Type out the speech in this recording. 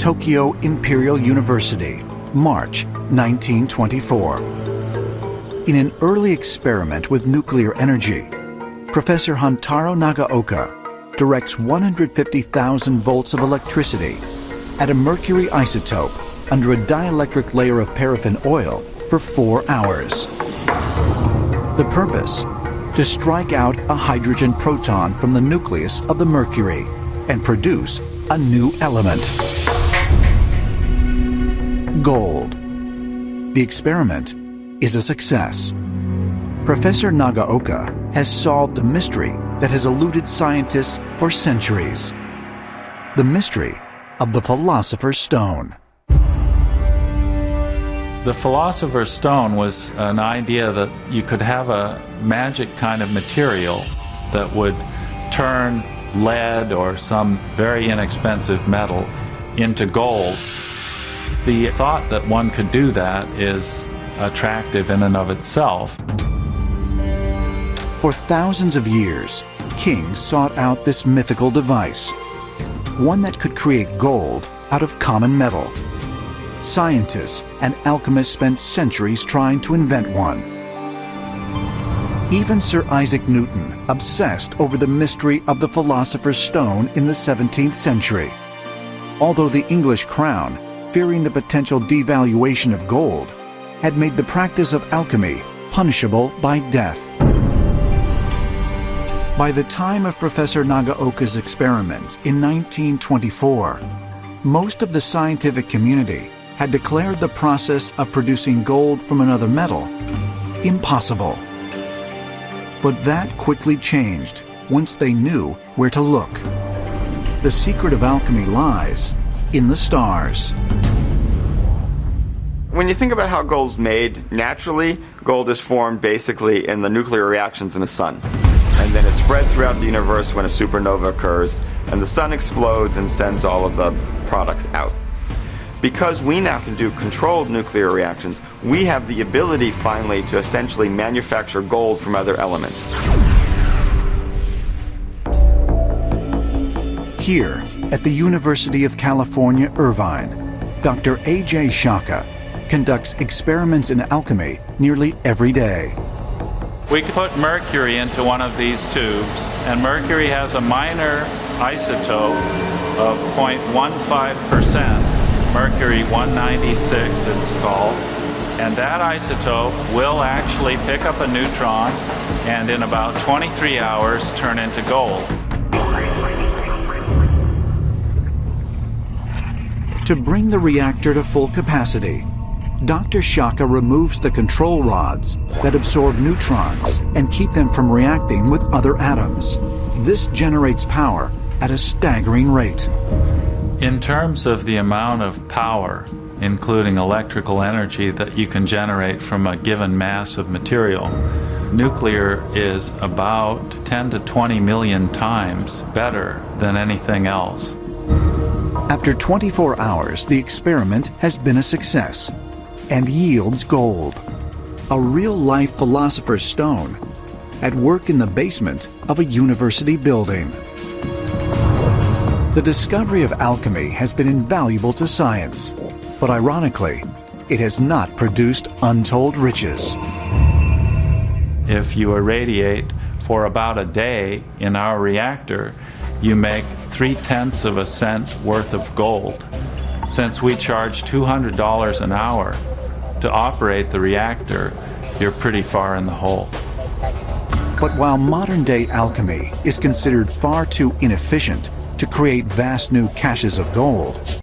Tokyo Imperial University, March 1924. In an early experiment with nuclear energy, Professor Hontaro Nagaoka directs 150,000 volts of electricity at a mercury isotope under a dielectric layer of paraffin oil for 4 hours. The purpose? To strike out a hydrogen proton from the nucleus of the mercury and produce a new element: gold. The experiment is a success. Professor Nagaoka has solved a mystery that has eluded scientists for centuries: the mystery of the Philosopher's Stone. The Philosopher's Stone was an idea that you could have a magic kind of material that would turn lead or some very inexpensive metal into gold. The thought that one could do that is attractive in and of itself. For thousands of years, kings sought out this mythical device, one that could create gold out of common metal. Scientists and alchemists spent centuries trying to invent one. Even Sir Isaac Newton obsessed over the mystery of the Philosopher's Stone in the 17th century. Although the English crown, fearing the potential devaluation of gold, had made the practice of alchemy punishable by death. By the time of Professor Nagaoka's experiment in 1924, most of the scientific community had declared the process of producing gold from another metal impossible. But that quickly changed once they knew where to look. The secret of alchemy lies in the stars. When you think about how gold's made, naturally, gold is formed basically in the nuclear reactions in the sun. And then it's spread throughout the universe when a supernova occurs, and the sun explodes and sends all of the products out. Because we now can do controlled nuclear reactions, we have the ability finally to essentially manufacture gold from other elements. Here, at the University of California, Irvine, Dr. A.J. Shaka conducts experiments in alchemy nearly every day. We put mercury into one of these tubes, and mercury has a minor isotope of 0.15%. Mercury 196 it's called, and that isotope will actually pick up a neutron and in about 23 hours turn into gold. To bring the reactor to full capacity, Dr. Shaka removes the control rods that absorb neutrons and keep them from reacting with other atoms. This generates power at a staggering rate. In terms of the amount of power, including electrical energy, that you can generate from a given mass of material, nuclear is about 10 to 20 million times better than anything else. After 24 hours, the experiment has been a success and yields gold, a real-life Philosopher's Stone at work in the basement of a university building. The discovery of alchemy has been invaluable to science, but ironically, it has not produced untold riches. If you irradiate for about a day in our reactor, you make 0.3 of a cent worth of gold. Since we charge $200 an hour to operate the reactor, you're pretty far in the hole. But while modern-day alchemy is considered far too inefficient to create vast new caches of gold,